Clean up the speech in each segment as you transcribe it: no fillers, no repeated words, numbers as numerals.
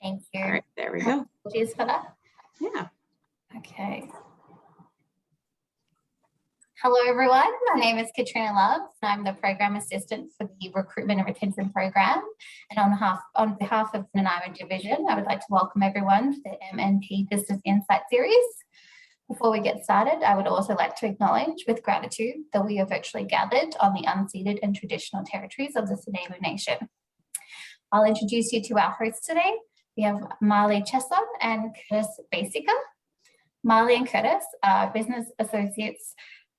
Thank you. All right, there we go. Cheers for that. Yeah. Okay. Hello, everyone. My name is Katrina Love, and I'm the Program Assistant for the Recruitment and Retention Program. And on behalf of the Nanaimo Division, I would like to welcome everyone to the MNP Business Insight Series. Before we get started, I would also like to acknowledge with gratitude that we are virtually gathered on the unceded and traditional territories of the Sinamu Nation. I'll introduce you to our hosts today. We have Marley Chesson and Curtis Basica. Marley and Curtis are business associates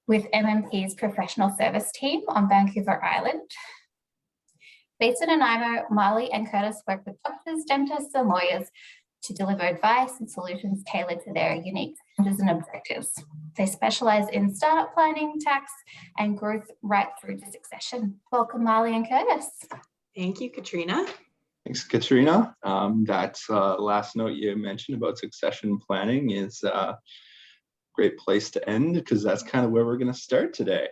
with MNP's professional service team on Vancouver Island. Based in Nanaimo, Marley and Curtis work with doctors, dentists, and lawyers to deliver advice and solutions tailored to their unique challenges and objectives. They specialize in startup planning, tax, and growth right through to succession. Welcome, Marley and Curtis. Thank you, Katrina. Thanks, Katrina. That last note you mentioned about succession planning is a great place to end, because that's kind of where we're going to start today.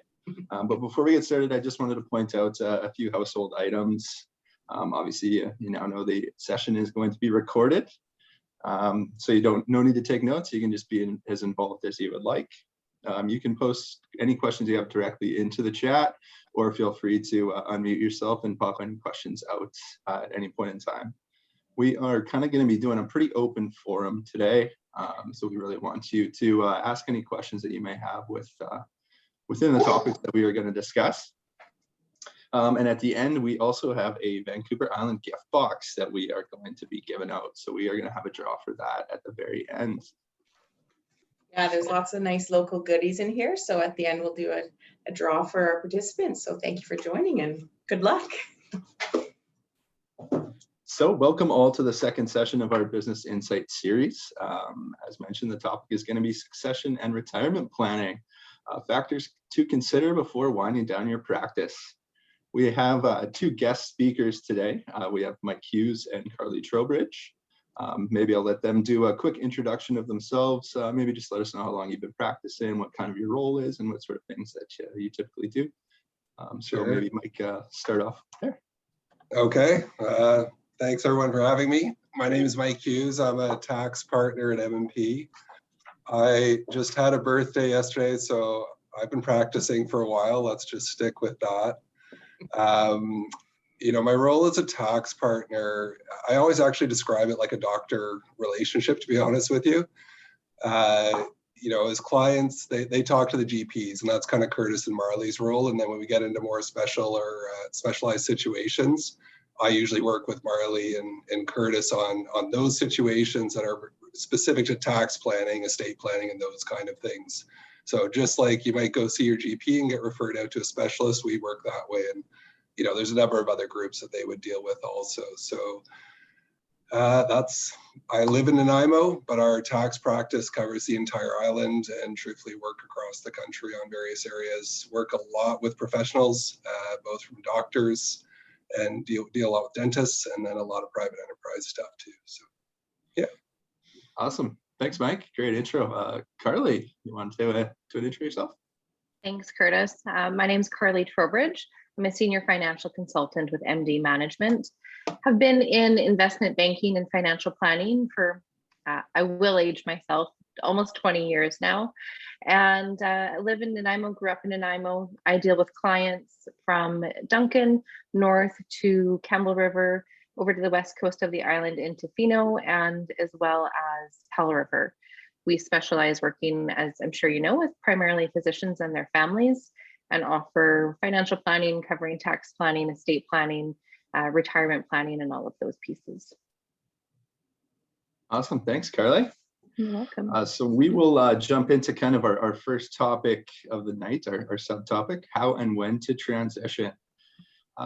But before we get started, I just wanted to point out a few household items. Obviously, you now know the session is going to be recorded. So no need to take notes. You can just be as involved as you would like. You can post any questions you have directly into the chat, or feel free to unmute yourself and pop any questions out at any point in time. We are kind of going to be doing a pretty open forum today. So we really want you to ask any questions that you may have within the topics that we are going to discuss. And at the end, we also have a Vancouver Island gift box that we are going to be giving out. So we are going to have a draw for that at the very end. Yeah, there's lots of nice local goodies in here. So at the end, we'll do a draw for our participants. So thank you for joining and good luck. So welcome all to the second session of our Business Insight series. As mentioned, the topic is going to be succession and retirement planning, factors to consider before winding down your practice. We have two guest speakers today. We have Mike Hughes and Carly Trowbridge. Maybe I'll let them do a quick introduction of themselves. Maybe just let us know how long you've been practicing, what kind of your role is, and what sort of things that you typically do. So maybe Mike, start off there. Okay. Thanks everyone for having me. My name is Mike Hughes. I'm a tax partner at MNP. I just had a birthday yesterday, so I've been practicing for a while. Let's just stick with that. You know, my role as a tax partner, I always actually describe it like a doctor relationship, to be honest with you. You know, as clients, they talk to the GPs, and that's kind of Curtis and Marley's role. And then when we get into more special or specialized situations, I usually work with Marley and Curtis on those situations that are specific to tax planning, estate planning, and those kind of things. So just like you might go see your GP and get referred out to a specialist, we work that way. And, you know, there's a number of other groups that they would deal with also. So I live in Nanaimo, but our tax practice covers the entire island and truthfully work across the country on various areas. Work a lot with professionals, both from doctors and deal a lot with dentists, and then a lot of private enterprise stuff too. So, yeah. Awesome. Thanks, Mike. Great intro. Carly, you want to intro yourself? Thanks, Curtis. My name's Carly Trowbridge. I'm a senior financial consultant with MD Management. Have been in investment banking and financial planning for, I will age myself, almost 20 years now. And I live in Nanaimo, grew up in Nanaimo. I deal with clients from Duncan north to Campbell River, over to the west coast of the island into Fino, and as well as Pell River. We specialize working, as I'm sure you know, with primarily physicians and their families, and offer financial planning, covering tax planning, estate planning, retirement planning, and all of those pieces. Awesome. Thanks, Carly. You're welcome. So we will jump into kind of our first topic of the night, our subtopic, how and when to transition.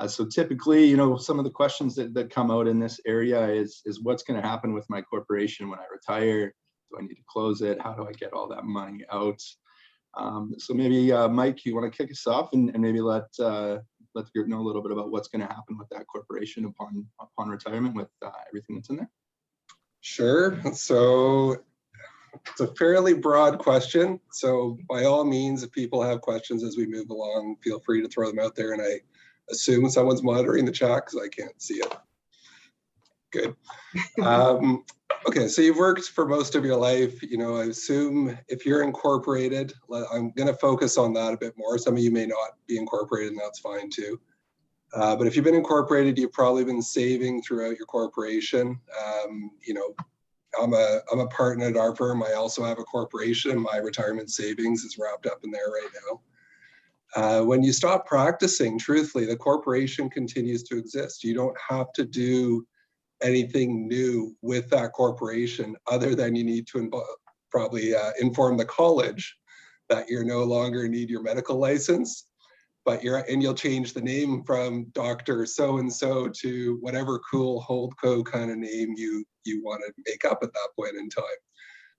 So typically, you know, some of the questions that come out in this area is what's going to happen with my corporation when I retire? Do I need to close it? How do I get all that money out? So maybe Mike, you want to kick us off and maybe let the group know a little bit about what's going to happen with that corporation upon retirement with everything that's in there? Sure. So it's a fairly broad question. So by all means, if people have questions as we move along, feel free to throw them out there. And I assume someone's monitoring the chat because I can't see it. Good. Okay, so you've worked for most of your life. You know, I assume if you're incorporated, I'm going to focus on that a bit more. Some of you may not be incorporated, and that's fine too. But if you've been incorporated, you've probably been saving throughout your corporation. You know, I'm a partner at our firm. I also have a corporation, and my retirement savings is wrapped up in there right now. When you stop practicing, truthfully, the corporation continues to exist. You don't have to do anything new with that corporation other than you need to probably inform the college that you no longer need your medical license, but you'll change the name from Dr. So-and-so to whatever cool holdco kind of name you want to make up at that point in time.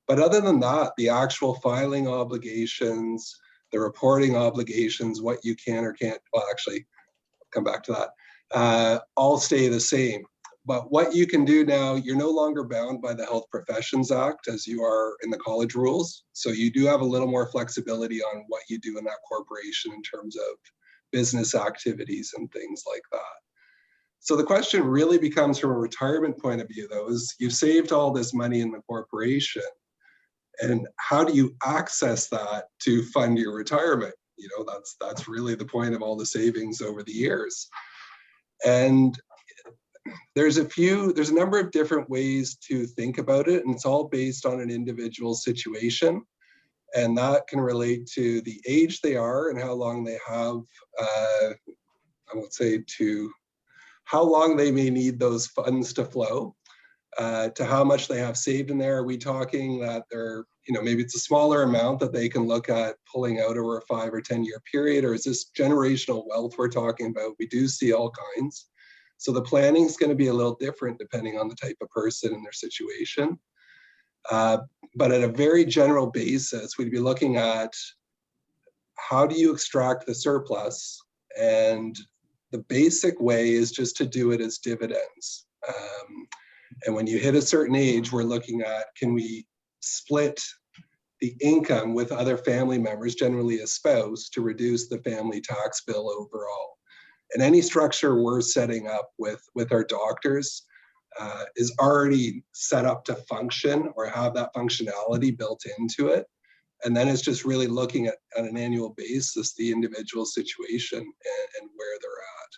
But other than that, the actual filing obligations, the reporting obligations, what you can or can't, well, actually, I'll come back to that, all stay the same. But what you can do now, you're no longer bound by the Health Professions Act as you are in the college rules. So you do have a little more flexibility on what you do in that corporation in terms of business activities and things like that. So the question really becomes from a retirement point of view, though, is you've saved all this money in the corporation, and how do you access that to fund your retirement? You know, that's really the point of all the savings over the years. And there's a number of different ways to think about it, and it's all based on an individual situation. And that can relate to the age they are and how long they have, I would say, to how long they may need those funds to flow, to how much they have saved in there. Are we talking that they're, you know, maybe it's a smaller amount that they can look at pulling out over a 5 or 10 year period, or is this generational wealth we're talking about? We do see all kinds. So the planning is going to be a little different depending on the type of person and their situation. But at a very general basis, we'd be looking at how do you extract the surplus? And the basic way is just to do it as dividends. And when you hit a certain age, we're looking at, can we split the income with other family members, generally a spouse, to reduce the family tax bill overall? And any structure we're setting up with our doctors is already set up to function or have that functionality built into it. And then it's just really looking at on an annual basis, the individual situation and where they're at.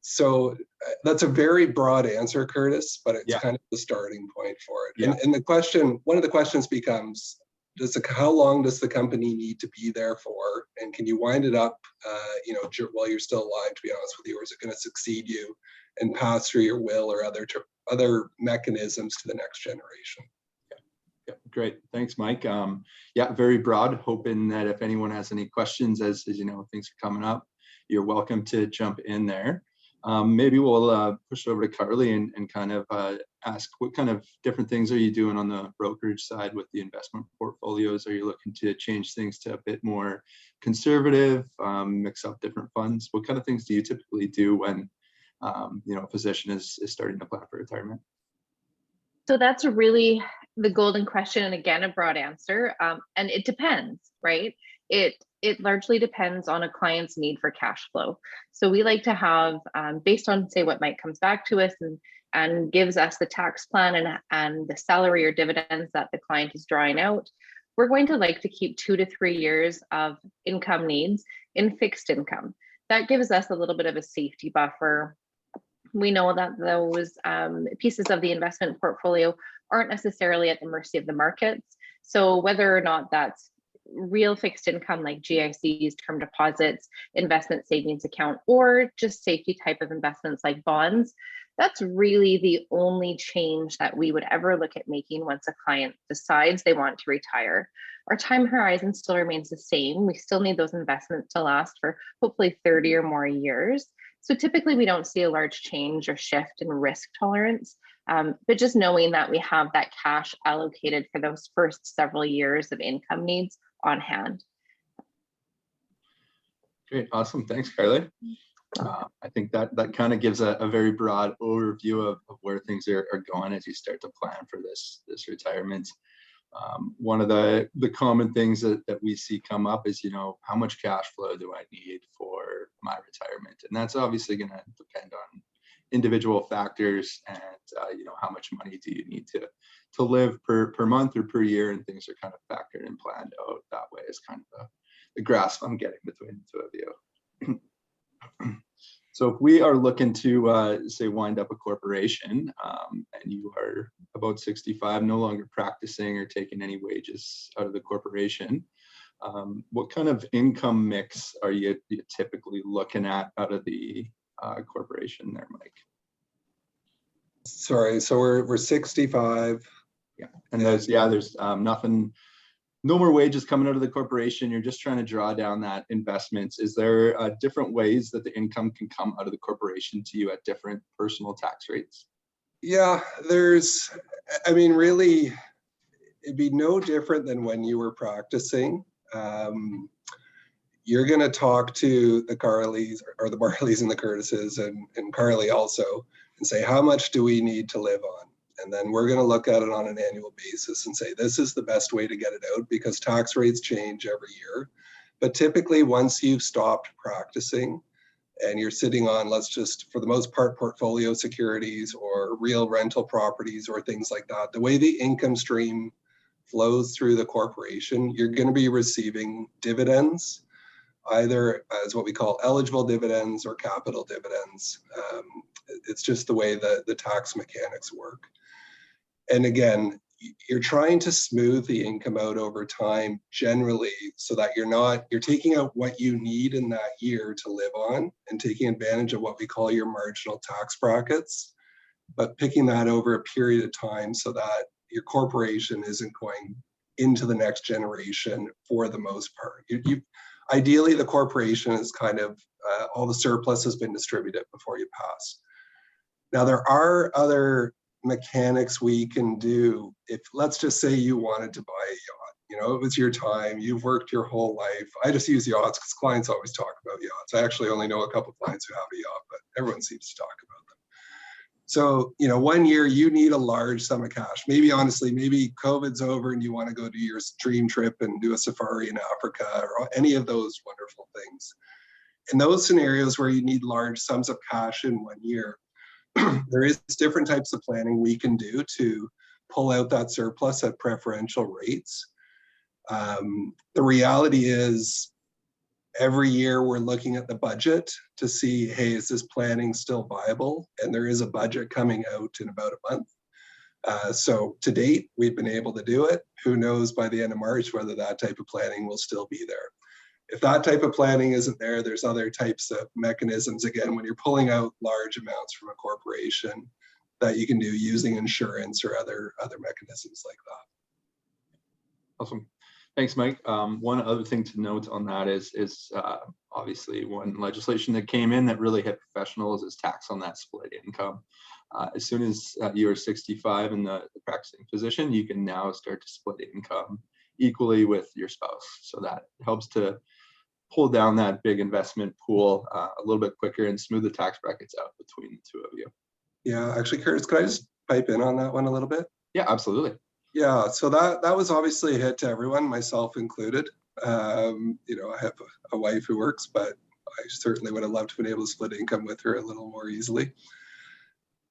So that's a very broad answer, Curtis, but it's kind of the starting point for it. Yeah. And the question, one of the questions becomes, how long does the company need to be there for? And can you wind it up, you know, while you're still alive, to be honest with you, or is it going to succeed you and pass through your will or other mechanisms to the next generation? Yeah, great. Thanks, Mike. Yeah, very broad, hoping that if anyone has any questions, as you know, things are coming up, you're welcome to jump in there. Maybe we'll push it over to Carly and kind of ask what kind of different things are you doing on the brokerage side with the investment portfolios? Are you looking to change things to a bit more conservative, mix up different funds? What kind of things do you typically do when you know, a physician is starting to plan for retirement? So that's really the golden question, and again, a broad answer. And it depends, right? It largely depends on a client's need for cash flow. So we like to have, based on, say, what Mike comes back to us and gives us the tax plan and the salary or dividends that the client is drawing out, we're going to like to keep 2 to 3 years of income needs in fixed income. That gives us a little bit of a safety buffer. We know that those pieces of the investment portfolio aren't necessarily at the mercy of the markets. So whether or not that's real fixed income like GICs, term deposits, investment savings account, or just safety type of investments like bonds, that's really the only change that we would ever look at making once a client decides they want to retire. Our time horizon still remains the same. We still need those investments to last for hopefully 30 or more years. So typically we don't see a large change or shift in risk tolerance, but just knowing that we have that cash allocated for those first several years of income needs on hand. Great, awesome, thanks, Carly. I think that kind of gives a very broad overview of where things are going as you start to plan for this retirement. One of the common things that we see come up is, you know, how much cash flow do I need for my retirement? And that's obviously going to depend on individual factors, and how much money do you need to live per month or per year, and things are kind of factored and planned out that way is kind of the grasp I'm getting between the two of you. So if we are looking to say wind up a corporation, and you are about 65, no longer practicing or taking any wages out of the corporation, what kind of income mix are you typically looking at out of the corporation there, Mike? Sorry, so we're 65. Yeah, and there's nothing, no more wages coming out of the corporation. You're just trying to draw down that investments. Is there different ways that the income can come out of the corporation to you at different personal tax rates? Yeah, really, it'd be no different than when you were practicing. You're going to talk to the Carleys or the Barleys and the Curtises and Carly also, and say, how much do we need to live on? And then we're going to look at it on an annual basis and say, this is the best way to get it out, because tax rates change every year. But typically, once you've stopped practicing and you're sitting on, let's just, for the most part, portfolio securities or real rental properties or things like that, the way the income stream flows through the corporation, you're going to be receiving dividends, either as what we call eligible dividends or capital dividends. It's just the way that the tax mechanics work. And again, you're trying to smooth the income out over time generally, so that you're taking out what you need in that year to live on and taking advantage of what we call your marginal tax brackets, but picking that over a period of time so that your corporation isn't going into the next generation for the most part. Ideally, the corporation is kind of, all the surplus has been distributed before you pass. Now, there are other mechanics we can do. If, let's just say you wanted to buy a yacht, it was your time, you've worked your whole life. I just use yachts because clients always talk about yachts. I actually only know a couple of clients who have a yacht, but everyone seems to talk about them. So, 1 year you need a large sum of cash. Maybe COVID's over and you want to go do your dream trip and do a safari in Africa or any of those wonderful things. In those scenarios where you need large sums of cash in 1 year, there is different types of planning we can do to pull out that surplus at preferential rates. The reality is, every year we're looking at the budget to see, hey, is this planning still viable? And there is a budget coming out in about a month. So to date, we've been able to do it. Who knows by the end of March whether that type of planning will still be there. If that type of planning isn't there, there's other types of mechanisms, again, when you're pulling out large amounts from a corporation, that you can do using insurance or other mechanisms like that. Awesome. Thanks, Mike. One other thing to note on that is obviously one legislation that came in that really hit professionals is tax on that split income. As soon as you are 65 in the practicing physician, you can now start to split income equally with your spouse. So that helps to pull down that big investment pool a little bit quicker and smooth the tax brackets out between the two of you. Yeah, actually, Curtis, could I just pipe in on that one a little bit? Yeah, absolutely. Yeah, so that was obviously a hit to everyone, myself included. I have a wife who works, but I certainly would have loved to be able to split income with her a little more easily.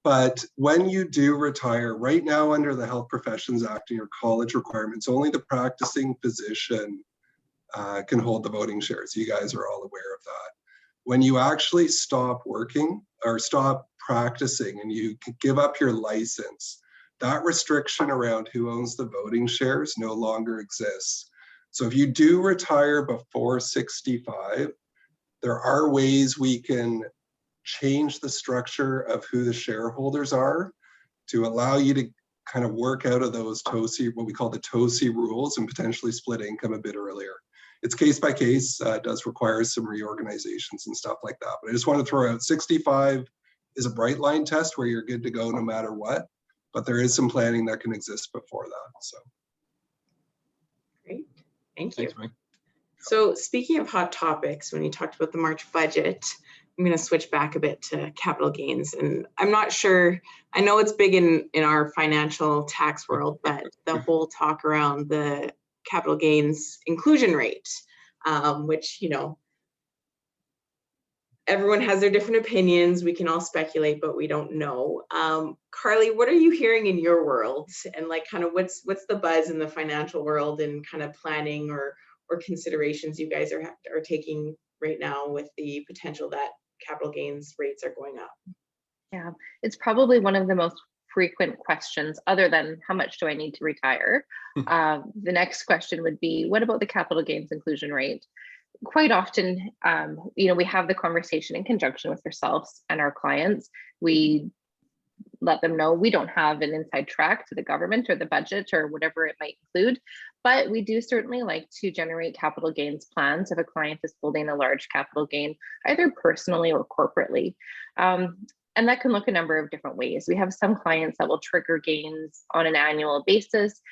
But when you do retire, right now under the Health Professions Act and your college requirements, only the practicing physician can hold the voting shares. You guys are all aware of that. When you actually stop working or stop practicing and you give up your license, that restriction around who owns the voting shares no longer exists. So if you do retire before 65, there are ways we can change the structure of who the shareholders are to allow you to kind of work out of those TOSI, what we call the TOSI rules, and potentially split income a bit earlier. It's case by case, does require some reorganizations and stuff like that. But I just want to throw out 65 is a bright line test where you're good to go no matter what, but there is some planning that can exist before that. So. Great, thank you. Thanks, Mike. So speaking of hot topics, when you talked about the March budget, I'm going to switch back a bit to capital gains. And I'm not sure, I know it's big in our financial tax world, but the whole talk around the capital gains inclusion rate, which, everyone has their different opinions. We can all speculate, but we don't know. Carly, what are you hearing in your world? And like kind of what's the buzz in the financial world and kind of planning or considerations you guys are taking right now with the potential that capital gains rates are going up? Yeah, it's probably one of the most frequent questions, other than how much do I need to retire? The next question would be, what about the capital gains inclusion rate? Quite often, we have the conversation in conjunction with ourselves and our clients. We let them know we don't have an inside track to the government or the budget or whatever it might include, but we do certainly like to generate capital gains plans if a client is holding a large capital gain, either personally or corporately. And that can look a number of different ways. We have some clients that will trigger gains on an annual basis,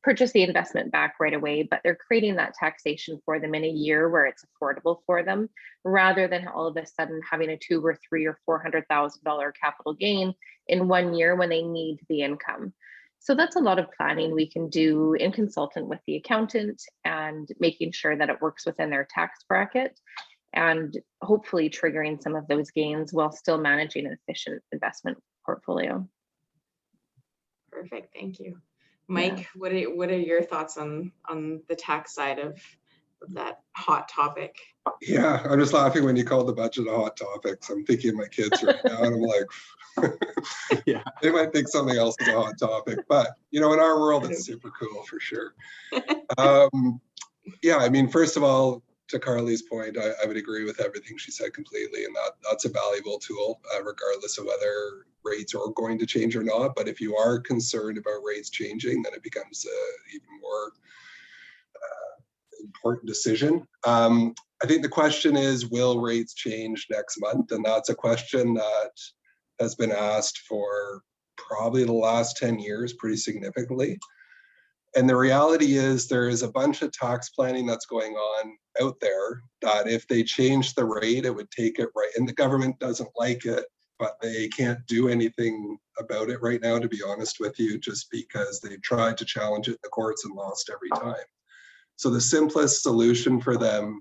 purchase the investment back right away, but they're creating that taxation for them in a year where it's affordable for them, rather than all of a sudden having a $200,000 or $300,000 or $400,000 capital gain in 1 year when they need the income. So that's a lot of planning we can do in consultant with the accountant and making sure that it works within their tax bracket, and hopefully triggering some of those gains while still managing an efficient investment portfolio. Perfect, thank you. Mike, yeah. What are your thoughts on the tax side of that hot topic? Yeah, I'm just laughing when you call the budget a hot topic. So I'm thinking of my kids right now, and I'm like, yeah, they might think something else is a hot topic, but in our world, it's super cool for sure. Yeah, I mean, first of all, to Carly's point, I would agree with everything she said completely, and that's a valuable tool, regardless of whether rates are going to change or not. But if you are concerned about rates changing, then it becomes even more important decision. I think the question is, will rates change next month? And that's a question that has been asked for probably the last 10 years pretty significantly. And the reality is there is a bunch of tax planning that's going on out there that if they change the rate, it would take it right. And the government doesn't like it, but they can't do anything about it right now, to be honest with you, just because they've tried to challenge it in the courts and lost every time. So the simplest solution for them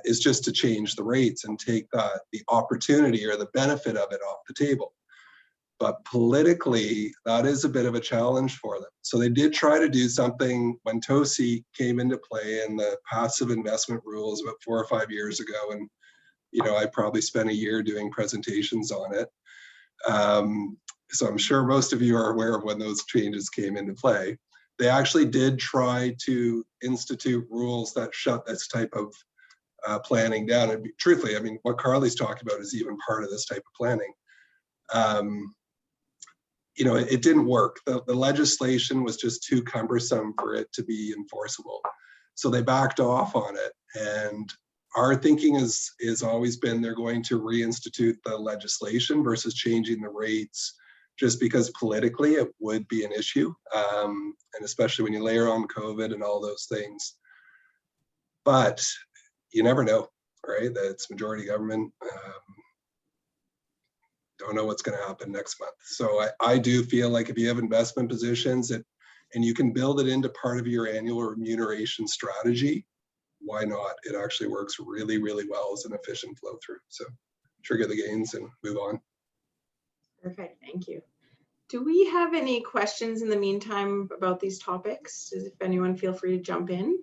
is just to change the rates and take the opportunity or the benefit of it off the table. But politically, that is a bit of a challenge for them. So they did try to do something when TOSI came into play and the passive investment rules about 4 or 5 years ago. And, I probably spent a year doing presentations on it. So I'm sure most of you are aware of when those changes came into play. They actually did try to institute rules that shut this type of planning down. And truthfully, I mean, what Carly's talking about is even part of this type of planning. It didn't work. The legislation was just too cumbersome for it to be enforceable. So they backed off on it. And our thinking is always been they're going to reinstitute the legislation versus changing the rates, just because politically it would be an issue. And especially when you layer on COVID and all those things. But you never know, right? That's majority government. Don't know what's going to happen next month. So I do feel like if you have investment positions and you can build it into part of your annual remuneration strategy, why not? It actually works really, really well as an efficient flow through. So trigger the gains and move on. Perfect, thank you. Do we have any questions in the meantime about these topics? If anyone feel free to jump in.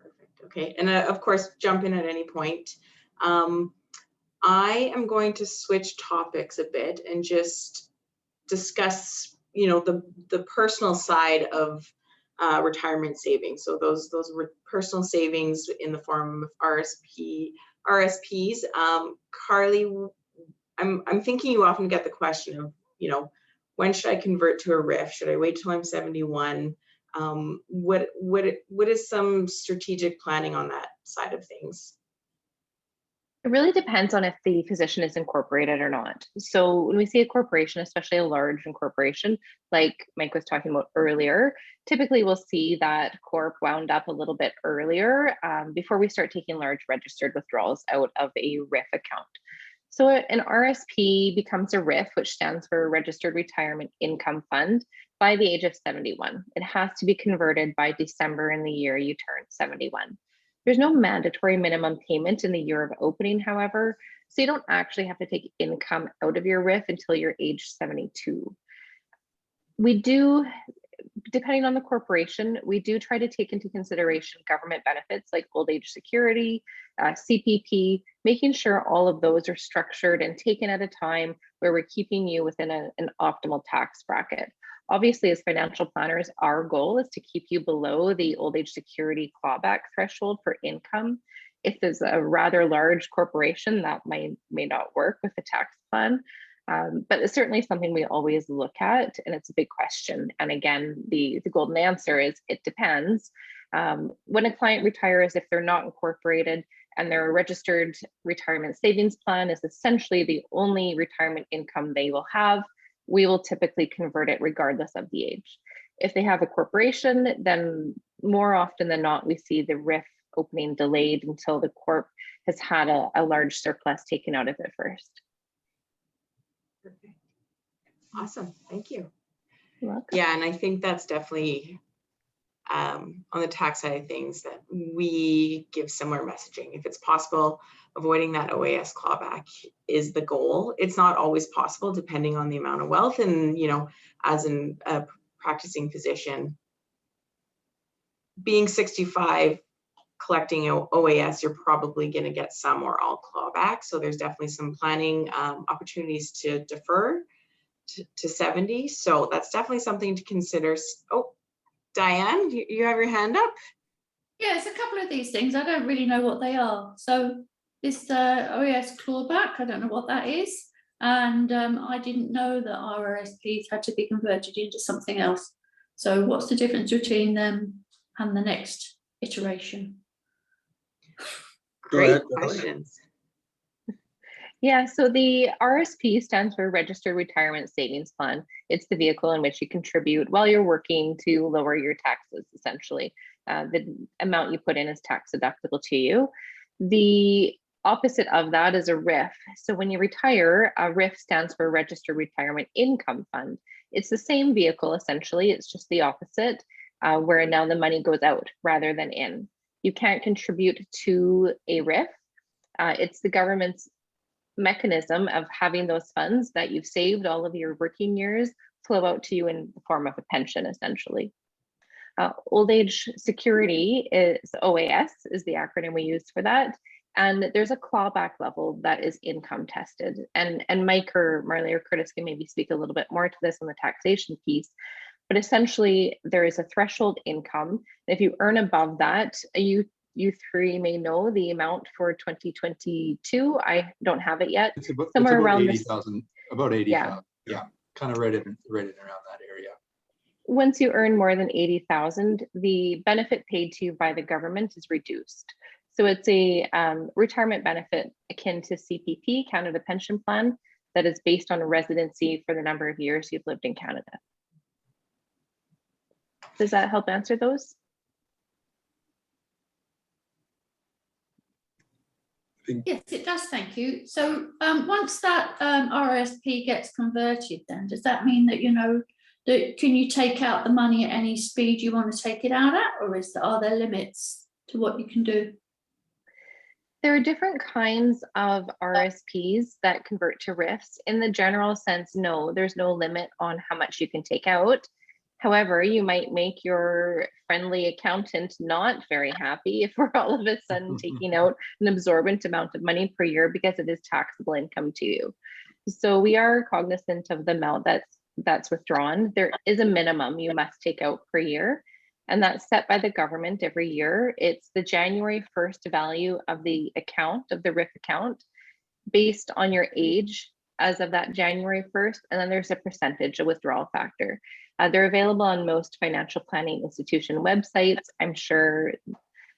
Perfect, okay. And of course, jump in at any point. I am going to switch topics a bit and just discuss, the personal side of retirement savings. So those personal savings in the form of RSPs. Carly, I'm thinking you often get the question of, when should I convert to a RIF? Should I wait till I'm 71? What is some strategic planning on that side of things? It really depends on if the position is incorporated or not. So when we see a corporation, especially a large incorporation, like Mike was talking about earlier, typically we'll see that corp wound up a little bit earlier before we start taking large registered withdrawals out of a RIF account. So an RSP becomes a RIF, which stands for Registered Retirement Income Fund, by the age of 71. It has to be converted by December in the year you turn 71. There's no mandatory minimum payment in the year of opening, however, so you don't actually have to take income out of your RIF until you're age 72. We do, depending on the corporation, we do try to take into consideration government benefits like old age security, CPP, making sure all of those are structured and taken at a time where we're keeping you within an optimal tax bracket. Obviously, as financial planners, our goal is to keep you below the old age security clawback threshold for income. If there's a rather large corporation, that may not work with the tax plan. But it's certainly something we always look at, and it's a big question. And again, the golden answer is it depends. When a client retires, if they're not incorporated and their registered retirement savings plan is essentially the only retirement income they will have, we will typically convert it regardless of the age. If they have a corporation, then more often than not, we see the RIF opening delayed until the corp has had a large surplus taken out of it first. Perfect. Awesome, thank you. You're welcome. Yeah, and I think that's definitely on the tax side of things that we give similar messaging. If it's possible, avoiding that OAS clawback is the goal. It's not always possible depending on the amount of wealth, and as a practicing physician, being 65, collecting OAS, you're probably going to get some or all clawback. So there's definitely some planning opportunities to defer to 70. So that's definitely something to consider. Oh, Diane, you have your hand up? Yeah, it's a couple of these things. I don't really know what they are. So this OAS clawback, I don't know what that is. And I didn't know that RRSPs had to be converted into something else. So what's the difference between them and the next iteration? Great questions. Yeah, so the RSP stands for Registered Retirement Savings Plan. It's the vehicle in which you contribute while you're working to lower your taxes, essentially. The amount you put in is tax deductible to you. The opposite of that is a RIF. So when you retire, a RIF stands for Registered Retirement Income Fund. It's the same vehicle, essentially. It's just the opposite, where now the money goes out rather than in. You can't contribute to a RIF. It's the government's mechanism of having those funds that you've saved all of your working years flow out to you in the form of a pension, essentially. Old age security is OAS is the acronym we use for that. And there's a clawback level that is income tested. And Mike or Marley or Curtis can maybe speak a little bit more to this on the taxation piece. But essentially, there is a threshold income. If you earn above that, you three may know the amount for 2022. I don't have it yet. It's about, somewhere around 80,000. About 80,000. Yeah, kind of right in around that area. Once you earn more than 80,000, the benefit paid to you by the government is reduced. So it's a retirement benefit akin to CPP, Canada Pension Plan, that is based on residency for the number of years you've lived in Canada. Does that help answer those? Yes, it does, thank you. So once that RSP gets converted, then does that mean that that can you take out the money at any speed you want to take it out at, or are there limits to what you can do? There are different kinds of RSPs that convert to RIFs. In the general sense, no, there's no limit on how much you can take out. However, you might make your friendly accountant not very happy if we're all of a sudden taking out an absorbent amount of money per year because it is taxable income to you. So we are cognizant of the amount that's withdrawn. There is a minimum you must take out per year, and that's set by the government every year. It's the January 1st value of the account, of the RIF account, based on your age as of that January 1st, and then there's a percentage, a withdrawal factor. They're available on most financial planning institution websites. I'm sure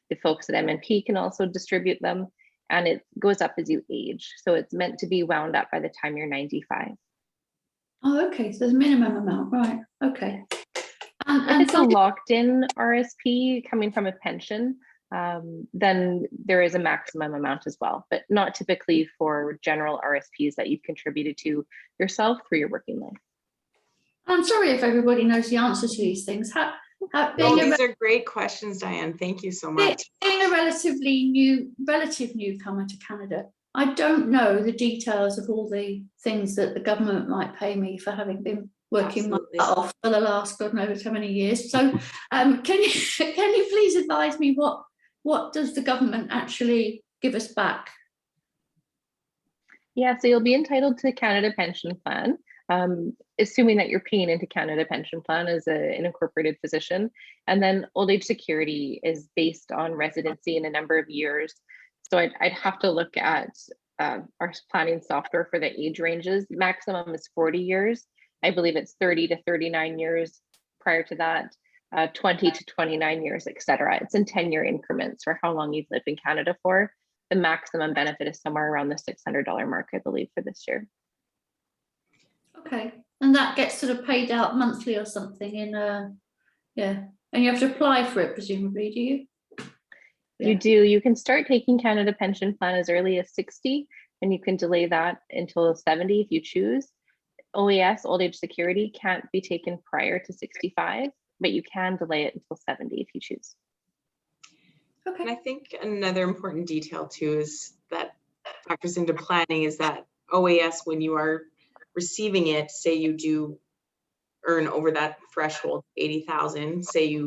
the folks at MNP can also distribute them, and it goes up as you age. So it's meant to be wound up by the time you're 95. Oh, okay, so there's a minimum amount, right? Okay. If it's a locked-in RSP coming from a pension, then there is a maximum amount as well, but not typically for general RSPs that you've contributed to yourself through your working life. I'm sorry if everybody knows the answer to these things. No, Being a these are great questions, Diane. Thank you so Be- much. Being a relative newcomer to Canada, I don't know the details of all the things that the government might pay me for having been working my Absolutely. butt off for the last God knows how many years. So, can you please advise me what does the government actually give us back? Yeah, so you'll be entitled to Canada Pension Plan, assuming that you're paying into Canada Pension Plan as an incorporated physician. And then old age security is based on residency in a number of years. So I'd have to look at our planning software for the age ranges. Maximum is 40 years. I believe it's 30 to 39 years prior to that, 20 to 29 years, et cetera. It's in 10-year increments for how long you've lived in Canada for. The maximum benefit is somewhere around the $600 mark, I believe, for this year. Okay, and that gets sort of paid out monthly or something in yeah, and you have to apply for it presumably, do you? You do. You can start taking Canada Pension Plan as early as 60, and you can delay that until 70 if you choose. OAS, old age security, can't be taken prior to 65, but you can delay it until 70 if you choose. Okay. And I think another important detail too is that factors into planning is that OAS, when you are receiving it, say you do earn over that threshold, 80,000, say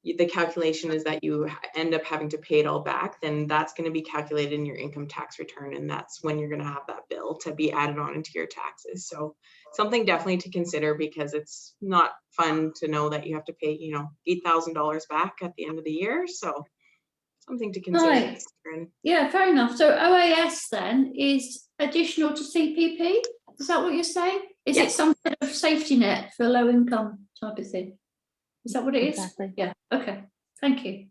the calculation is that you end up having to pay it all back, then that's going to be calculated in your income tax return. And that's when you're going to have that bill to be added on into your taxes. So something definitely to consider, because it's not fun to know that you have to pay, you know, $8,000 back at the end of the year. So something to consider. Right. Yeah, fair enough. So OAS then is additional to CPP? Is that what you're saying? Is it some sort of safety net for low income type of thing? Is that what it is? Exactly. Yeah, okay. Thank you.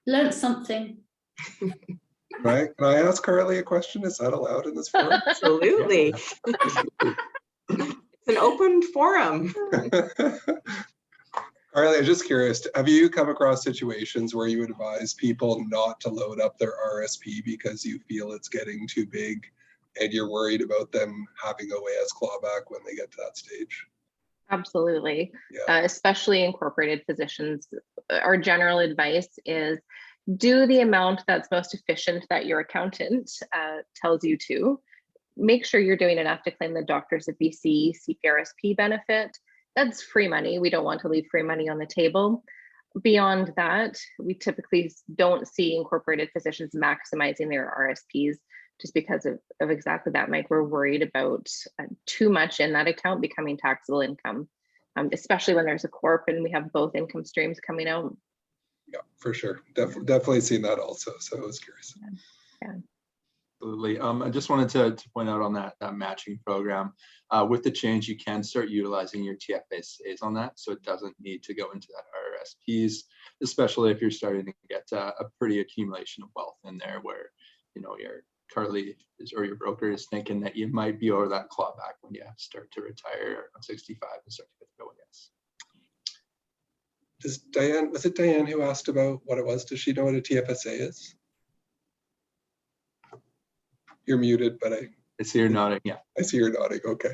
Learned something. Can I ask Carly a question? Is that allowed in this forum? Absolutely. It's an open forum. Carly, I'm just curious, have you come across situations where you would advise people not to load up their RSP because you feel it's getting too big and you're worried about them having OAS clawback when they get to that stage? Absolutely. Yeah. Especially incorporated physicians. Our general advice is do the amount that's most efficient that your accountant tells you to. Make sure you're doing enough to claim the Doctors of BC CPRSP benefit. That's free money. We don't want to leave free money on the table. Beyond that, we typically don't see incorporated physicians maximizing their RSPs just because of exactly that, Mike. We're worried about too much in that account becoming taxable income, especially when there's a corp and we have both income streams coming out. Yeah, for sure. Definitely seen that also. So I was curious. Yeah. Absolutely. I just wanted to point out on that matching program, with the change, you can start utilizing your TFSAs on that. So it doesn't need to go into that RRSPs, especially if you're starting to get a pretty accumulation of wealth in there where, you know, your Carly or your broker is thinking that you might be over that clawback when you start to retire at 65 and start to get the OAS. Does Diane, was it Diane who asked about what it was? Does she know what a TFSA is? You're muted, but I see you're nodding. Yeah, I see you're nodding. Okay.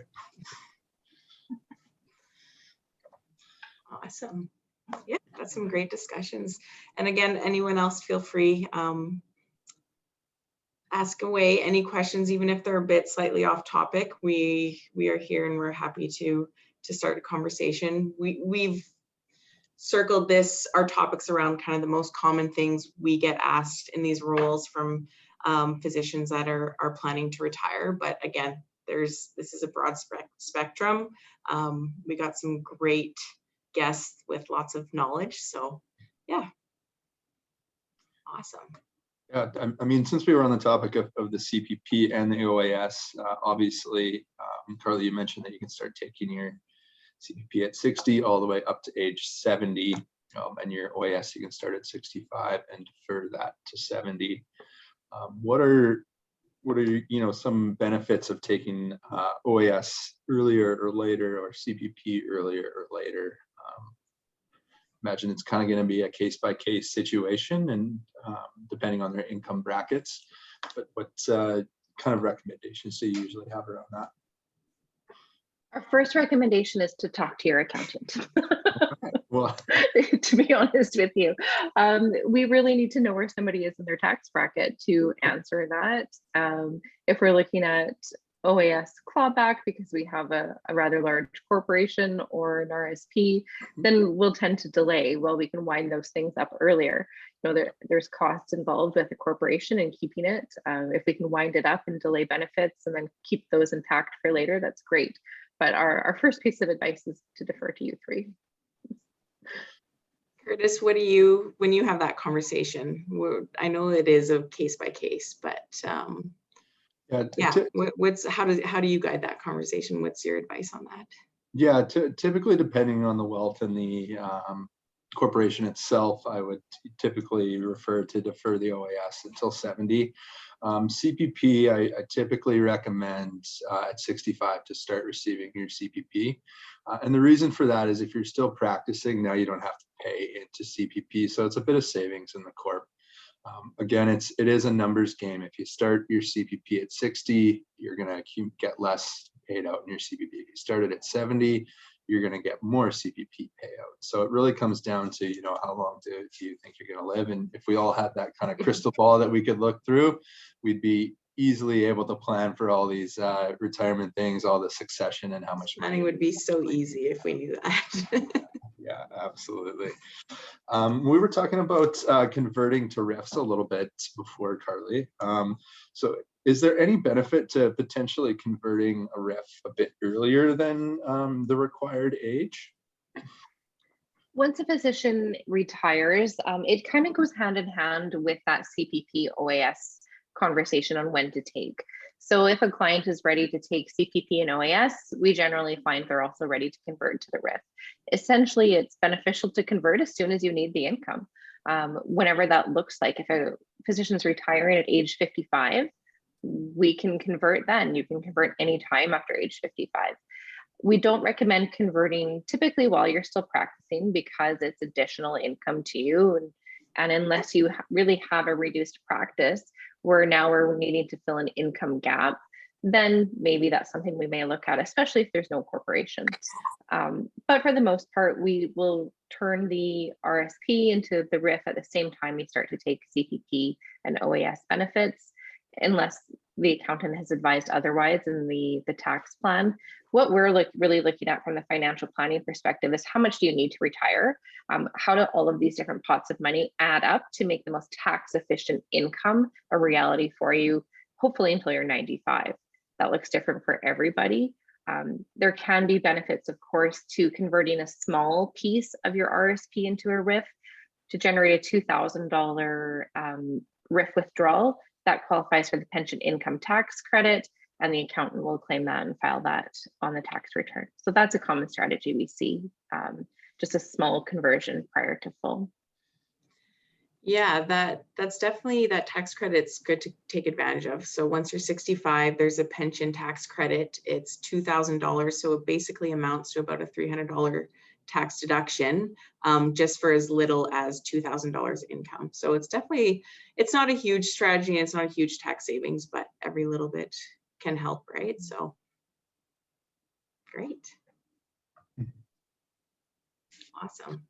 Awesome. Yeah, that's some great discussions. And again, anyone else feel free, ask away any questions, even if they're a bit slightly off topic. We are here and we're happy to start a conversation. We've circled our topics around kind of the most common things we get asked in these roles from physicians that are planning to retire. But again, this is a broad spectrum. We got some great guests with lots of knowledge. So yeah, awesome. Yeah, I mean, since we were on the topic of the CPP and the OAS, obviously, Carly, you mentioned that you can start taking your CPP at 60 all the way up to age 70, and your OAS you can start at 65 and defer that to 70. What are some benefits of taking OAS earlier or later, or CPP earlier or later? Imagine it's kind of going to be a case-by-case situation, and depending on their income brackets. But what kind of recommendations do you usually have around that? Our first recommendation is to talk to your accountant. Well, to be honest with you. We really need to know where somebody is in their tax bracket to answer that. If we're looking at OAS clawback because we have a rather large corporation or an RSP, then we'll tend to delay. Well, we can wind those things up earlier. You know, there's costs involved with a corporation and keeping it. If we can wind it up and delay benefits and then keep those intact for later, that's great. But our first piece of advice is to defer to you three. Curtis, what do you, when you have that conversation, I know it is a case by case, but how do you guide that conversation? What's your advice on that? Yeah, typically depending on the wealth and the corporation itself, I would typically refer to defer the OAS until 70. CPP, I typically recommend at 65 to start receiving your CPP. And the reason for that is if you're still practicing, now you don't have to pay into CPP. So it's a bit of savings in the corp. Again, it is a numbers game. If you start your CPP at 60, you're going to get less paid out in your CPP. If you start it at 70, you're going to get more CPP payout. So it really comes down to, you know, how long do you think you're going to live? And if we all had that kind of crystal ball that we could look through, we'd be easily able to plan for all these retirement things, all the succession and how much money would be so easy if we knew that. Yeah, absolutely. We were talking about converting to RIFs a little bit before, Carly. So is there any benefit to potentially converting a RIF a bit earlier than the required age? Once a physician retires, it kind of goes hand in hand with that CPP OAS conversation on when to take. So if a client is ready to take CPP and OAS, we generally find they're also ready to convert to the RIF. Essentially, it's beneficial to convert as soon as you need the income. Whenever that looks like, if a physician's retiring at age 55, we can convert then. You can convert anytime after age 55. We don't recommend converting typically while you're still practicing because it's additional income to you. And unless you really have a reduced practice where now we're needing to fill an income gap, then maybe that's something we may look at, especially if there's no corporation. But for the most part, we will turn the RSP into the RIF at the same time we start to take CPP and OAS benefits, unless the accountant has advised otherwise in the tax plan. What we're really looking at from the financial planning perspective is how much do you need to retire? How do all of these different pots of money add up to make the most tax efficient income a reality for you, hopefully until you're 95. That looks different for everybody. There can be benefits, of course, to converting a small piece of your RSP into a RIF to generate a $2,000 RIF withdrawal. That qualifies for the pension income tax credit, and the accountant will claim that and file that on the tax return. So that's a common strategy we see, just a small conversion prior to full. Yeah, that's definitely, that tax credit's good to take advantage of. So once you're 65, there's a pension tax credit. It's $2,000, so it basically amounts to about a $300 tax deduction, just for as little as $2,000 income. So it's definitely, it's not a huge strategy, it's not a huge tax savings, but every little bit can help, right? So great. Awesome.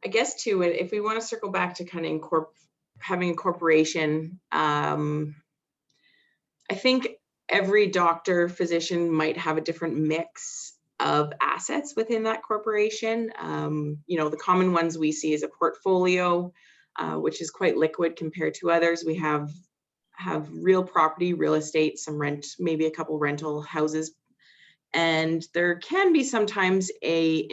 I guess too, if we want to circle back to kind of having a corporation, I think every doctor, physician might have a different mix of assets within that corporation. You know, the common ones we see is a portfolio, which is quite liquid compared to others. We have real property, real estate, some rent, maybe a couple rental houses. And there can be sometimes a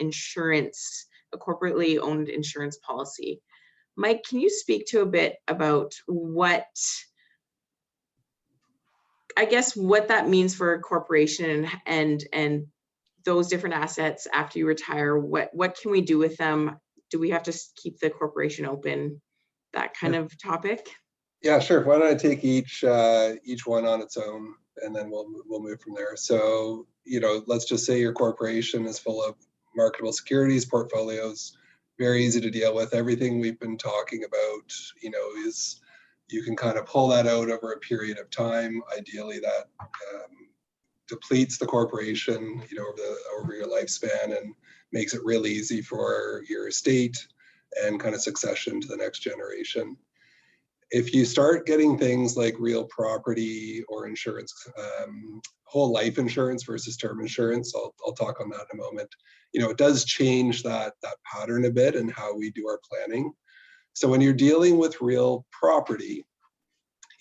corporately owned insurance policy. Mike, can you speak to a bit about what that means for a corporation and those different assets after you retire? What can we do with them? Do we have to keep the corporation open? That kind of topic? Yeah, sure. Why don't I take each one on its own, and then we'll move from there. So, you know, let's just say your corporation is full of marketable securities portfolios, very easy to deal with. Everything we've been talking about, you know, is you can kind of pull that out over a period of time. Ideally, that depletes the corporation, over your lifespan, and makes it real easy for your estate and kind of succession to the next generation. If you start getting things like real property or insurance, whole life insurance versus term insurance, I'll talk on that in a moment. It does change that pattern a bit and how we do our planning. So when you're dealing with real property,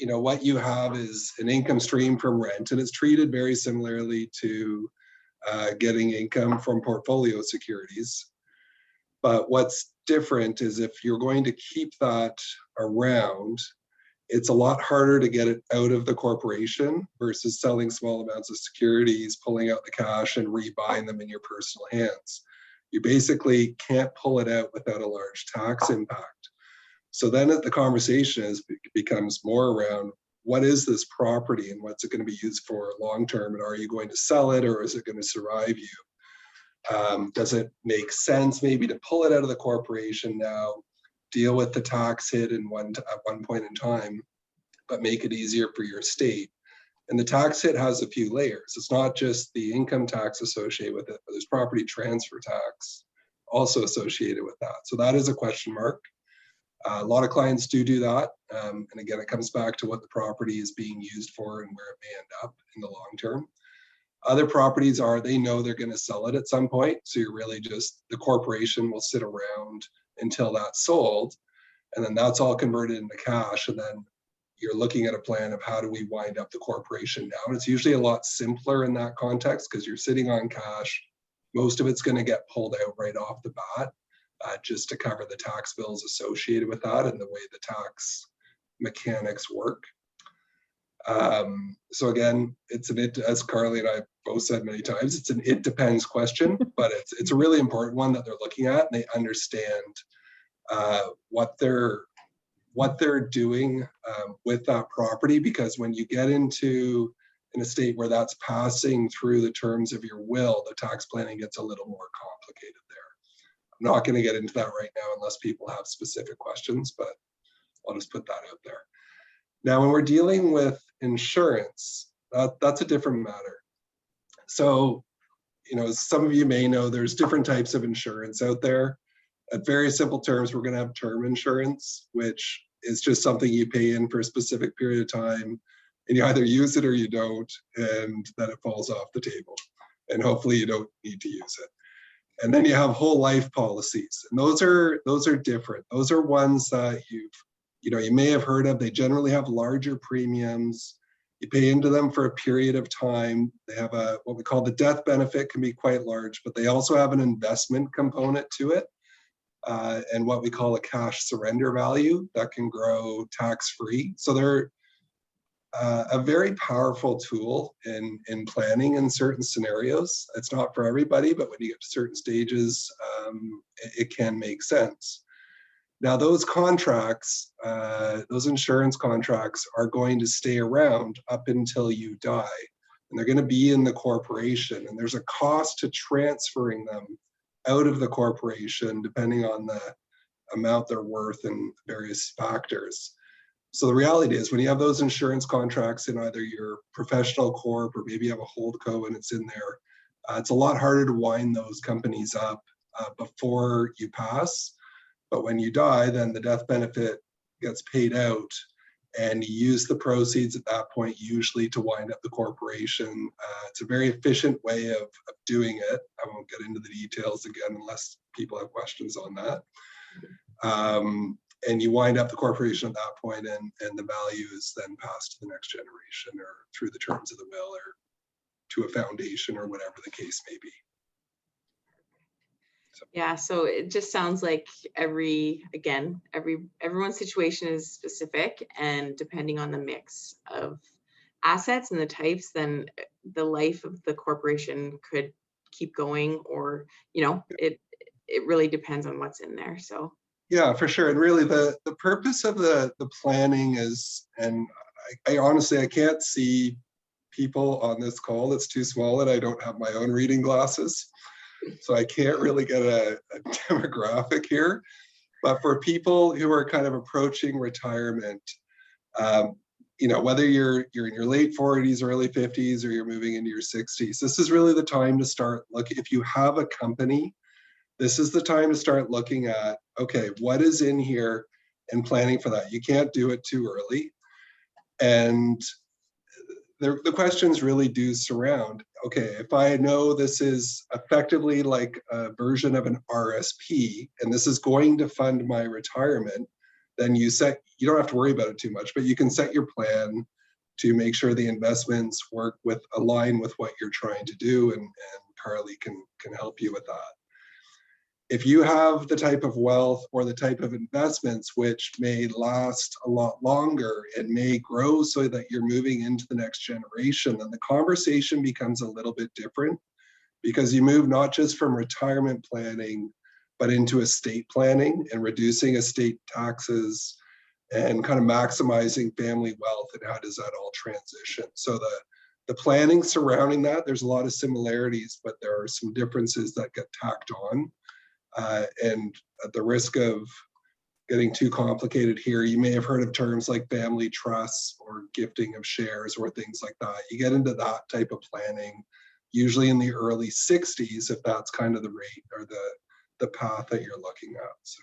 what you have is an income stream from rent, and it's treated very similarly to getting income from portfolio securities. But what's different is if you're going to keep that around, it's a lot harder to get it out of the corporation versus selling small amounts of securities, pulling out the cash and rebuying them in your personal hands. You basically can't pull it out without a large tax impact. So then the conversation becomes more around, what is this property and what's it going to be used for long term, and are you going to sell it or is it going to survive you? Does it make sense maybe to pull it out of the corporation now, deal with the tax hit at one point in time, but make it easier for your estate? And the tax hit has a few layers. It's not just the income tax associated with it, but there's property transfer tax also associated with that. So that is a question mark. A lot of clients do that. And again, it comes back to what the property is being used for and where it may end up in the long term. Other properties they know they're going to sell it at some point. So you're really just, the corporation will sit around until that's sold. And then that's all converted into cash. And then you're looking at a plan of how do we wind up the corporation now. And it's usually a lot simpler in that context because you're sitting on cash. Most of it's going to get pulled out right off the bat, just to cover the tax bills associated with that and the way the tax mechanics work. So again, as Carly and I both said many times, it's an it depends question, but it's a really important one that they're looking at, and they understand what they're doing with that property, because when you get into an estate where that's passing through the terms of your will, the tax planning gets a little more complicated there. I'm not going to get into that right now unless people have specific questions, but I'll just put that out there. Now, when we're dealing with insurance, that's a different matter. So, as some of you may know, there's different types of insurance out there. At very simple terms, we're going to have term insurance, which is just something you pay in for a specific period of time, and you either use it or you don't, and then it falls off the table. And hopefully you don't need to use it. And then you have whole life policies, and those are different. Those are ones that you may have heard of. They generally have larger premiums. You pay into them for a period of time. They have what we call the death benefit, can be quite large, but they also have an investment component to it, and what we call a cash surrender value that can grow tax-free. So they're a very powerful tool in planning in certain scenarios. It's not for everybody, but when you get to certain stages, it can make sense. Now, those contracts, those insurance contracts are going to stay around up until you die, and they're going to be in the corporation, and there's a cost to transferring them out of the corporation depending on the amount they're worth and various factors. So the reality is, when you have those insurance contracts in either your professional corp or maybe you have a holdco and it's in there, it's a lot harder to wind those companies up before you pass. But when you die, then the death benefit gets paid out, and you use the proceeds at that point usually to wind up the corporation. It's a very efficient way of doing it. I won't get into the details again unless people have questions on that. And you wind up the corporation at that point, and the value is then passed to the next generation or through the terms of the will or to a foundation or whatever the case may be. Yeah, so it just sounds like everyone's situation is specific, and depending on the mix of assets and the types, then the life of the corporation could keep going, or it really depends on what's in there. So yeah, for sure. And really the purpose of the planning is, and I honestly, I can't see people on this call. It's too small and I don't have my own reading glasses. So I can't really get a demographic here. But for people who are kind of approaching retirement, you know, whether you're in your late 40s, early 50s, or you're moving into your 60s, this is really the time to start looking. If you have a company, this is the time to start looking at, okay, what is in here and planning for that. You can't do it too early. And the questions really do surround, okay, if I know this is effectively like a version of an RSP, and this is going to fund my retirement, then you don't have to worry about it too much, but you can set your plan to make sure the investments align with what you're trying to do, and Carly can help you with that. If you have the type of wealth or the type of investments which may last a lot longer and may grow so that you're moving into the next generation, then the conversation becomes a little bit different, because you move not just from retirement planning, but into estate planning and reducing estate taxes and kind of maximizing family wealth, and how does that all transition? So the planning surrounding that, there's a lot of similarities, but there are some differences that get tacked on. And at the risk of getting too complicated here, you may have heard of terms like family trusts or gifting of shares or things like that. You get into that type of planning, usually in the early 60s, if that's kind of the rate or the path that you're looking at. So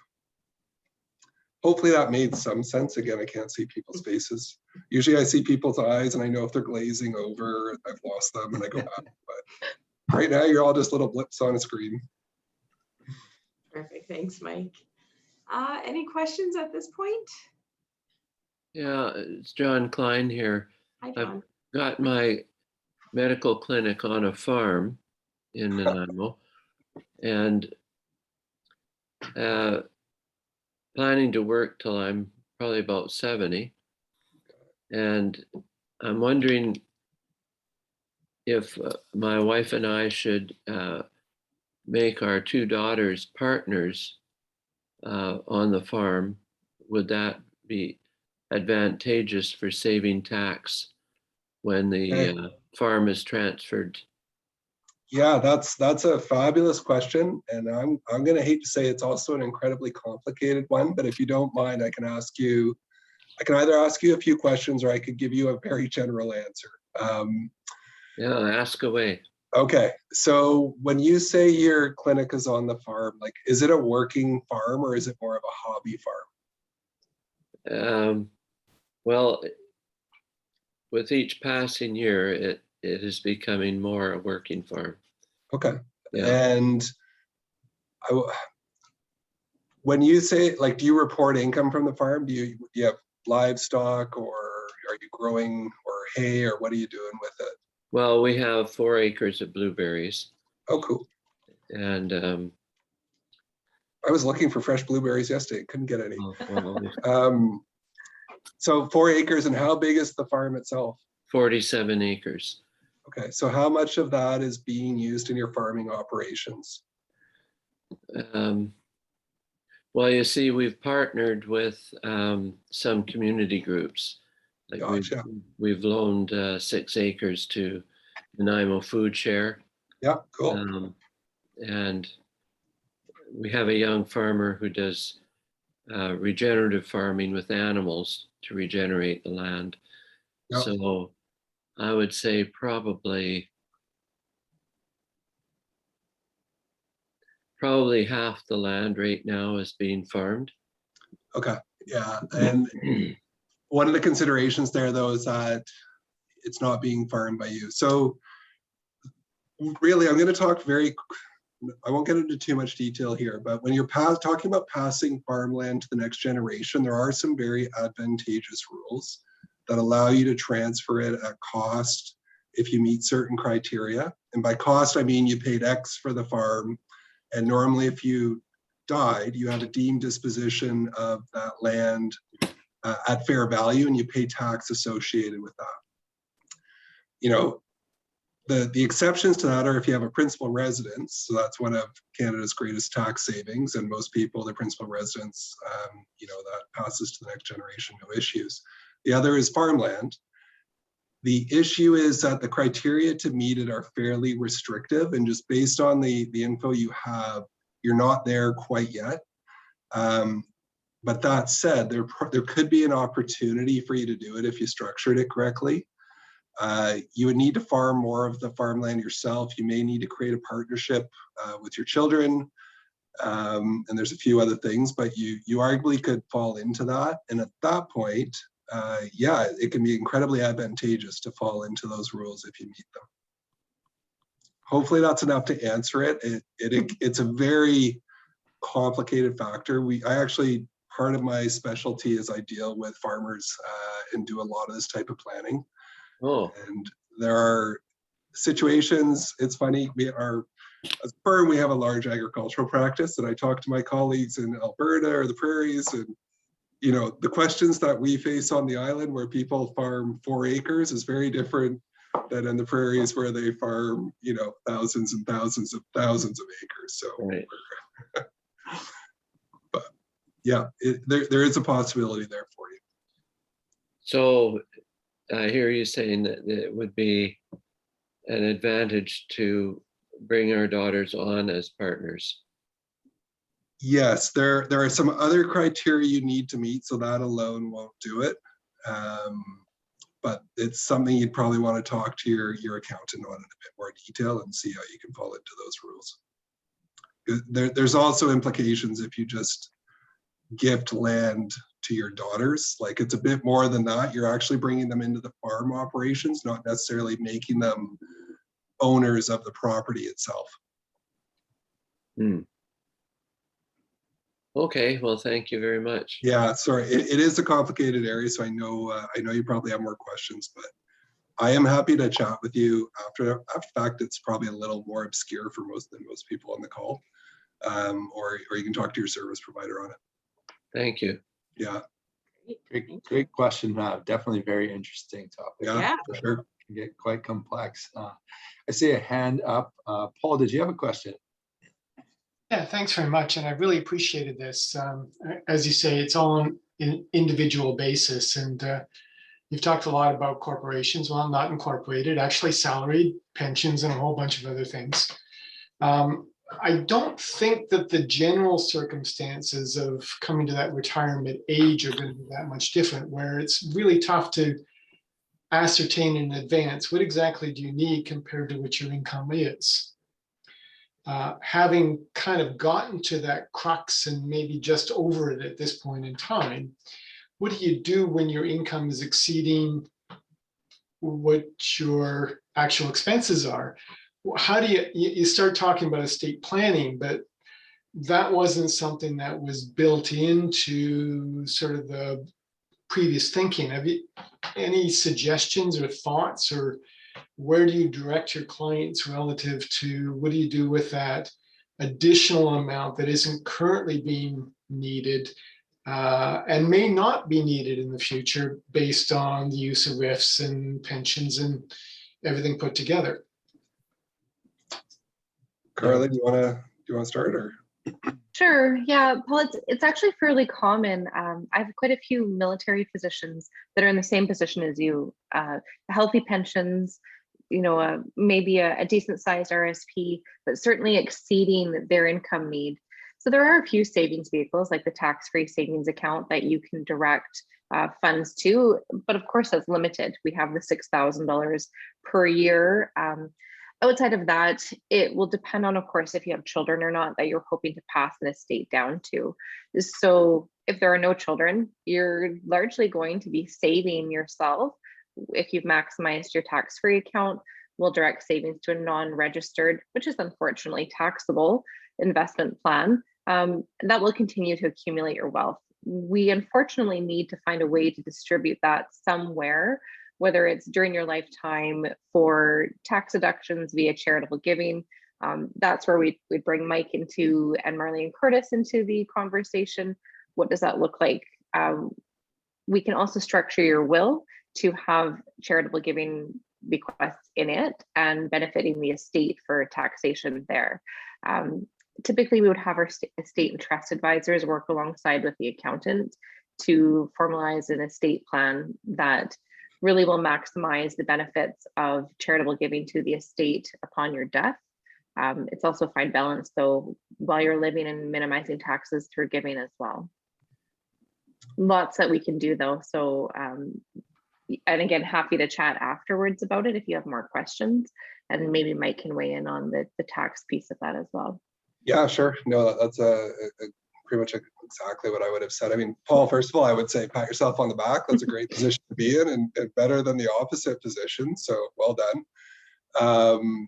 hopefully that made some sense. Again, I can't see people's faces. Usually I see people's eyes and I know if they're glazing over, I've lost them and I go back. But right now you're all just little blips on a screen. Perfect. Thanks, Mike. Any questions at this point? Yeah, it's John Klein here. Hi, John. I've got my medical clinic on a farm in Nanaimo, and planning to work till I'm probably about 70. And I'm wondering if my wife and I should make our two daughters partners on the farm. Would that be advantageous for saving tax when the farm is transferred? Yeah, that's a fabulous question, and I'm going to hate to say it's also an incredibly complicated one, but if you don't mind, I can either ask you a few questions or I could give you a very general answer. Yeah, ask away. Okay, so when you say your clinic is on the farm, like, is it a working farm or is it more of a hobby farm? Well, with each passing year, it is becoming more a working farm. Okay, Yeah. and when you say, like, do you report income from the farm? Do you have livestock, or are you growing or hay, or what are you doing with it? Well, we have 4 acres of blueberries. Oh, cool. And I was looking for fresh blueberries yesterday, couldn't get any. well, So 4 acres, and how big is the farm itself? 47 acres. Okay, so how much of that is being used in your farming operations? Well, you see, we've partnered with some community groups. Like Gotcha. we've loaned 6 acres to Nanaimo Food Share. Yeah, cool. And we have a young farmer who does regenerative farming with animals to regenerate the land. Yep. So I would say probably half the land right now is being farmed. Okay, yeah, and one of the considerations there, though, is that it's not being farmed by you. So really, I'm going to talk I won't get into too much detail here, but when you're talking about passing farmland to the next generation, there are some very advantageous rules that allow you to transfer it at cost if you meet certain criteria. And by cost, I mean you paid X for the farm, and normally if you died, you have a deemed disposition of that land at fair value, and you pay tax associated with that. You know, the exceptions to that are if you have a principal residence. So that's one of Canada's greatest tax savings, and most people, their principal residence, you know, that passes to the next generation, no issues. The other is farmland. The issue is that the criteria to meet it are fairly restrictive, and just based on the info you have, you're not there quite yet. But that said, there could be an opportunity for you to do it if you structured it correctly. You would need to farm more of the farmland yourself. You may need to create a partnership with your children. And there's a few other things, but you arguably could fall into that. And at that point, yeah, it can be incredibly advantageous to fall into those rules if you meet them. Hopefully that's enough to answer it. It's a very complicated factor. Part of my specialty is I deal with farmers and do a lot of this type of planning. Oh, And there are situations, it's funny, as a firm, we have a large agricultural practice, and I talk to my colleagues in Alberta or the prairies, and the questions that we face on the island where people farm 4 acres is very different than in the prairies where they farm, thousands and thousands of acres. So, right. but yeah, there is a possibility there for you. So I hear you saying that it would be an advantage to bring our daughters on as partners. Yes, there are some other criteria you need to meet, so that alone won't do it. But it's something you'd probably want to talk to your accountant on in a bit more detail and see how you can fall into those rules. There's also implications if you just gift land to your daughters. Like, it's a bit more than that. You're actually bringing them into the farm operations, not necessarily making them owners of the property itself. Okay, well, thank you very much. Yeah, sorry, it is a complicated area, so I know you probably have more questions, but I am happy to chat with you after fact. It's probably a little more obscure for most people on the call, or you can talk to your service provider on it. Thank you. Yeah. Great question. Definitely very interesting topic. Yeah, for sure. Can get quite complex. I see a hand up. Paul, did you have a question? Yeah, thanks very much. And I really appreciated this. As you say, it's all on an individual basis. And you've talked a lot about corporations. Well, not incorporated, actually salaried, pensions, and a whole bunch of other things. I don't think that the general circumstances of coming to that retirement age are going to be that much different, where it's really tough to ascertain in advance what exactly do you need compared to what your income is. Having kind of gotten to that crux and maybe just over it at this point in time, what do you do when your income is exceeding what your actual expenses are? How do you start talking about estate planning, but that wasn't something that was built into sort of the previous thinking. Have you any suggestions or thoughts, or where do you direct your clients relative to what do you do with that additional amount that isn't currently being needed and may not be needed in the future based on the use of RIFs and pensions and everything put together? Carly, do you want to start, or? Sure. Yeah, Paul, it's actually fairly common. I have quite a few military physicians that are in the same position as you. Healthy pensions, maybe a decent sized RSP, but certainly exceeding their income need. So there are a few savings vehicles like the tax-free savings account that you can direct funds to, but of course that's limited. We have the $6,000 per year. Outside of that, it will depend on, of course, if you have children or not that you're hoping to pass an estate down to. So if there are no children, you're largely going to be saving yourself. If you've maximized your tax-free account, we'll direct savings to a non-registered, which is unfortunately taxable, investment plan. That will continue to accumulate your wealth. We unfortunately need to find a way to distribute that somewhere, whether it's during your lifetime for tax deductions via charitable giving. That's where we bring Mike into and Marlene Curtis into the conversation. What does that look like? We can also structure your will to have charitable giving bequests in it and benefiting the estate for taxation there. Typically, we would have our estate and trust advisors work alongside with the accountant to formalize an estate plan that really will maximize the benefits of charitable giving to the estate upon your death. It's also a fine balance, though, while you're living and minimizing taxes through giving as well. lots that we can do though. So, and again, happy to chat afterwards about it if you have more questions, and maybe Mike can weigh in on the tax piece of that as well. Yeah, sure. No, that's pretty much exactly what I would have said. I mean, Paul, first of all, I would say pat yourself on the back. That's a great position to be in, and better than the opposite position. So well done.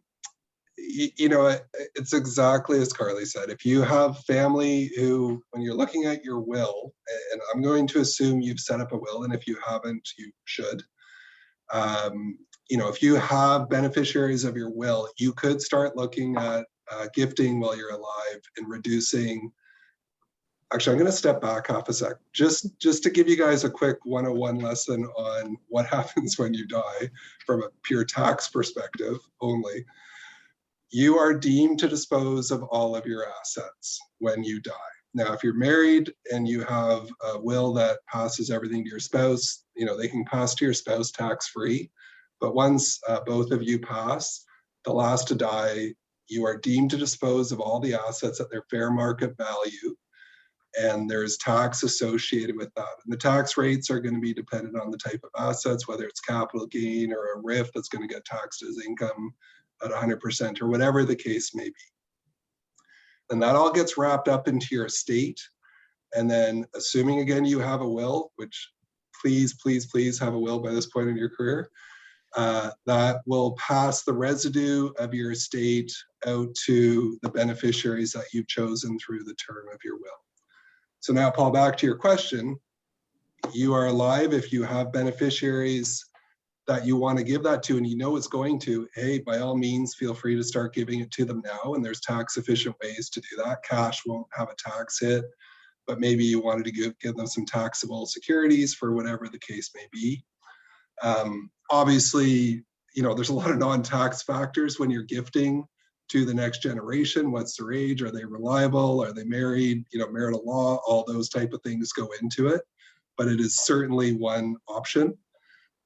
You know, it's exactly as Carly said. If you have family who, when you're looking at your will, and I'm going to assume you've set up a will, and if you haven't, you should. You know, if you have beneficiaries of your will, you could start looking at gifting while you're alive and reducing. Actually, I'm going to step back half a sec, just to give you guys a quick 101 lesson on what happens when you die from a pure tax perspective only. You are deemed to dispose of all of your assets when you die. Now, if you're married and you have a will that passes everything to your spouse, you know, they can pass to your spouse tax-free. But once both of you pass, the last to die, you are deemed to dispose of all the assets at their fair market value. And there's tax associated with that. And the tax rates are going to be dependent on the type of assets, whether it's capital gain or a RIF that's going to get taxed as income at 100% or whatever the case may be. And that all gets wrapped up into your estate. And then assuming again, you have a will, which please, please, please have a will by this point in your career, that will pass the residue of your estate out to the beneficiaries that you've chosen through the term of your will. So now, Paul, back to your question. You are alive. If you have beneficiaries that you want to give that to and you know it's going to, hey, by all means, feel free to start giving it to them now. And there's tax efficient ways to do that. Cash won't have a tax hit, but maybe you wanted to give them some taxable securities for whatever the case may be. Obviously, you know, there's a lot of non-tax factors when you're gifting to the next generation. What's their age? Are they reliable? Are they married? You know, marital law, all those type of things go into it, but it is certainly one option.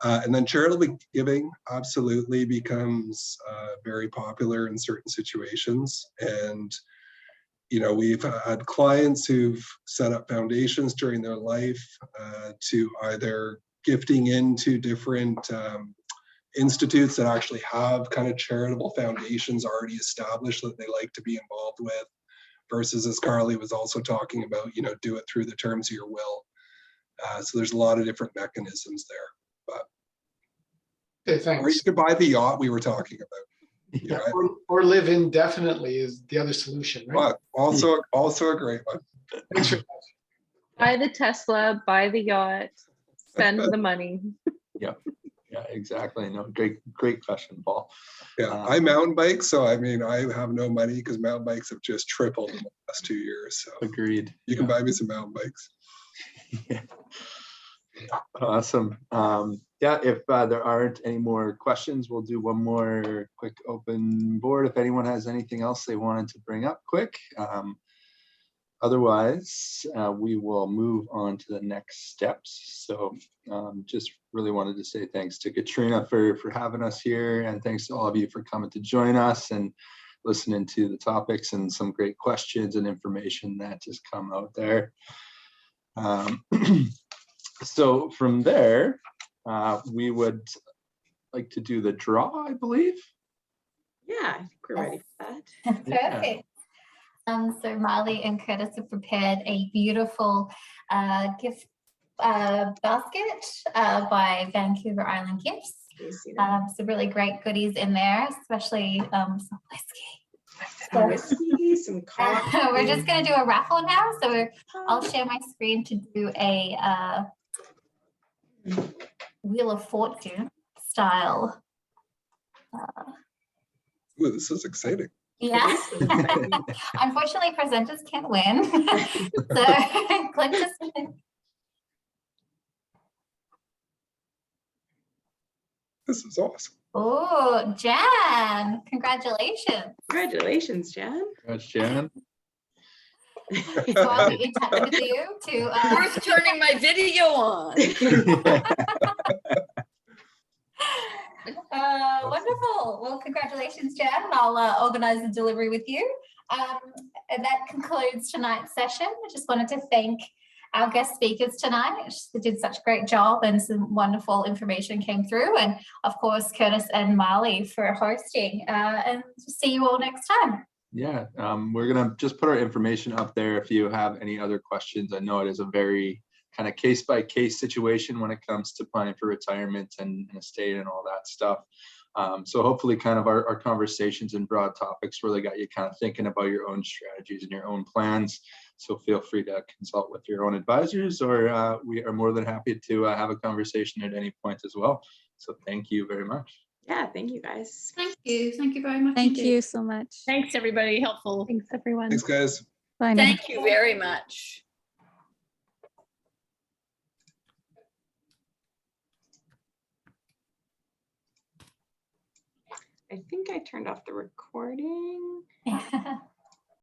And then charitable giving absolutely becomes very popular in certain situations. And, you know, we've had clients who've set up foundations during their life to either gifting into different institutes that actually have kind of charitable foundations already established that they like to be involved with, versus, as Carly was also talking about, you know, do it through the terms of your will. So there's a lot of different mechanisms there. But Okay, thanks. or you could buy the yacht we were talking about. Yeah, or live indefinitely is the other solution, right? But also a great one. Thanks for Buy the Tesla, buy the yacht, spend the money. Yeah, exactly. No, great question, Paul. Yeah, I mountain bike, so I mean, I have no money because mountain bikes have just tripled in the last 2 years. So Agreed. you can buy me some mountain bikes. Yeah. Awesome. Yeah, if there aren't any more questions, we'll do one more quick open board. If anyone has anything else they wanted to bring up quick. Otherwise, we will move on to the next steps. So just really wanted to say thanks to Katrina for having us here, and thanks to all of you for coming to join us and listening to the topics and some great questions and information that just come out there. So from there, we would like to do the draw, I believe. Yeah, I think we're ready for that. Perfect. So Marley and Curtis have prepared a beautiful gift basket by Vancouver Island Gifts. Some really great goodies in there, especially some whiskey. Some whiskey, some coffee. We're just going to do a raffle now. So I'll share my screen to do a Wheel of Fortune style. Ooh, this is exciting. Yeah. Unfortunately, presenters can't win. So click to submit. This is awesome. Oh, Jan, congratulations. Congratulations, Jan. Congrats, Jan. So I'll be in touch with you to Worth turning my video on. wonderful. Well, congratulations, Jan. I'll organize the delivery with you. And that concludes tonight's session. I just wanted to thank our guest speakers tonight. They did such a great job and some wonderful information came through. And of course, Curtis and Marley for hosting. And see you all next time. Yeah, we're gonna just put our information up there if you have any other questions. I know it is a very kind of case by case situation when it comes to planning for retirement and estate and all that stuff. So hopefully kind of our conversations and broad topics really got you kind of thinking about your own strategies and your own plans. So feel free to consult with your own advisors, or we are more than happy to have a conversation at any point as well. So thank you very much. Yeah, thank you guys. Thank you. Thank you very much. Thank indeed. you so much. Thanks, everybody. Helpful. Thanks, everyone. Thanks, guys. Bye now. Thank you very much. I think I turned off the recording.